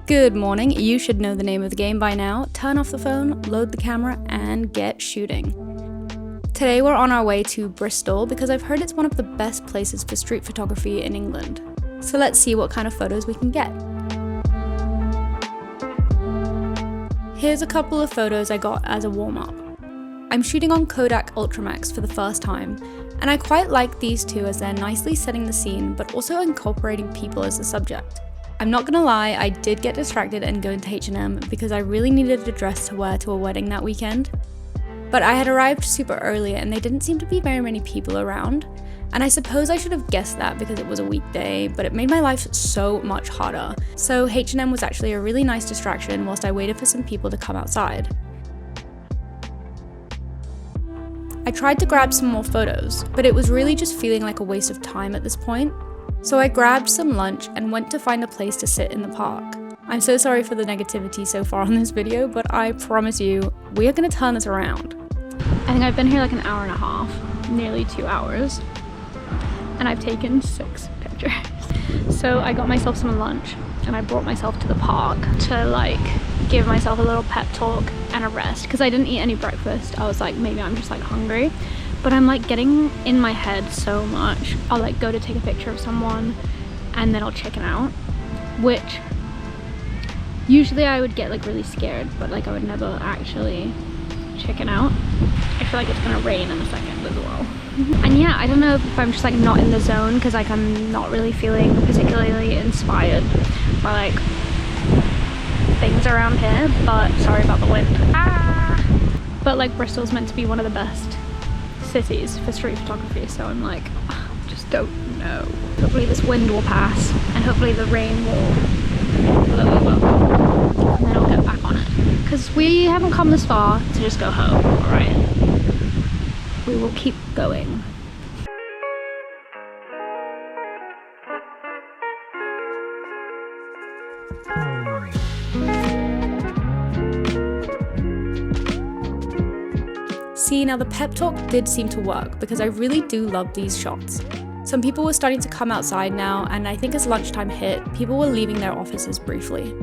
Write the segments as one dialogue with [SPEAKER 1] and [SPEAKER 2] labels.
[SPEAKER 1] Good morning, you should know the name of the game by now. Turn off the phone, load the camera, and get shooting. Today we're on our way to Bristol because I've heard it's one of the best places for street photography in England. So let's see what kind of photos we can get. Here's a couple of photos I got as a warm-up. I'm shooting on Kodak ultramax for the first time, and I quite like these two as they're nicely setting the scene but also incorporating people as the subject. I'm not gonna lie, I did get distracted and go into H&M because I really needed a dress to wear to a wedding that weekend. But I had arrived super early and there didn't seem to be very many people around. And I suppose I should have guessed that because it was a weekday, but it made my life so much harder. So H&M was actually a really nice distraction whilst I waited for some people to come outside. I tried to grab some more photos, but it was really just feeling like a waste of time at this point. So I grabbed some lunch and went to find a place to sit in the park. I'm so sorry for the negativity so far on this video, but I promise you, we are gonna turn this around. I think I've been here like an hour and a half, nearly 2 hours, and I've taken 6 pictures. So I got myself some lunch and I brought myself to the park to give myself a little pep talk and a rest because I didn't eat any breakfast. I was like, maybe I'm just hungry. But I'm getting in my head so much. I'll go to take a picture of someone and then I'll chicken out, which usually I would get really scared, but I would never actually chicken out. I feel like it's gonna rain in a second as well. And yeah, I don't know if I'm just not in the zone because I'm not really feeling particularly inspired by things around here, but sorry about the wind. But Bristol's meant to be one of the best cities for street photography, so I'm just don't know. Hopefully this wind will pass and hopefully the rain will blow over and then I'll get back on it because we haven't come this far to just go home. All right, we will keep going. See, now the pep talk did seem to work because I really do love these shots. Some people were starting to come outside now, and I think as lunchtime hit, people were leaving their offices briefly.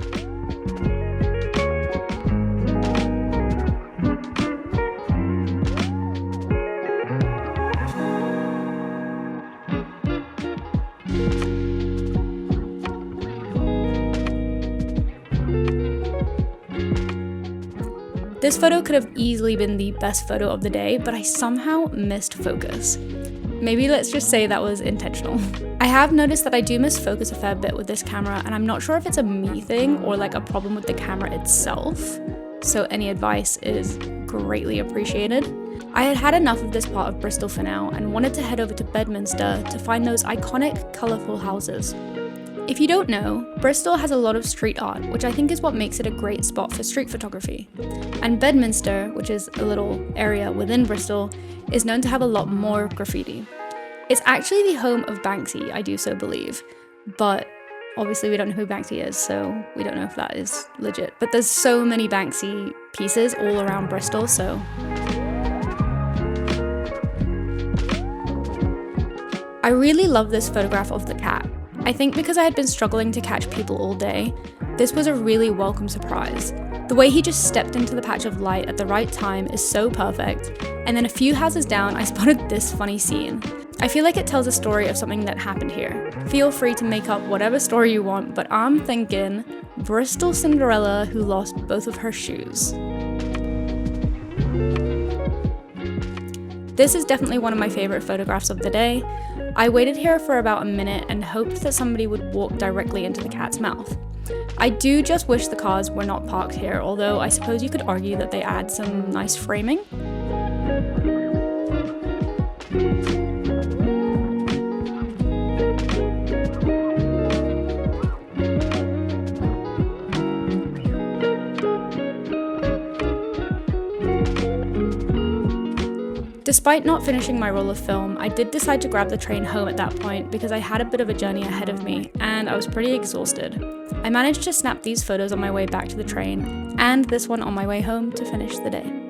[SPEAKER 1] This photo could have easily been the best photo of the day, but I somehow missed focus. Maybe let's just say that was intentional. I have noticed that I do miss focus a fair bit with this camera, and I'm not sure if it's a me thing or a problem with the camera itself. So any advice is greatly appreciated. I had had enough of this part of Bristol for now and wanted to head over to Bedminster to find those iconic, colourful houses. If you don't know, Bristol has a lot of street art, which I think is what makes it a great spot for street photography. And Bedminster, which is a little area within Bristol, is known to have a lot more graffiti. It's actually the home of Banksy, I do so believe, but obviously we don't know who Banksy is, so we don't know if that is legit. But there's so many Banksy pieces all around Bristol, so. I really love this photograph of the cat. I think because I had been struggling to catch people all day, this was a really welcome surprise. The way he just stepped into the patch of light at the right time is so perfect, and then a few houses down I spotted this funny scene. I feel like it tells a story of something that happened here. Feel free to make up whatever story you want, but I'm thinking Bristol Cinderella who lost both of her shoes. This is definitely one of my favorite photographs of the day. I waited here for about a minute and hoped that somebody would walk directly into the cat's mouth. I do just wish the cars were not parked here, although I suppose you could argue that they add some nice framing. Despite not finishing my roll of film, I did decide to grab the train home at that point because I had a bit of a journey ahead of me and I was pretty exhausted. I managed to snap these photos on my way back to the train and this one on my way home to finish the day.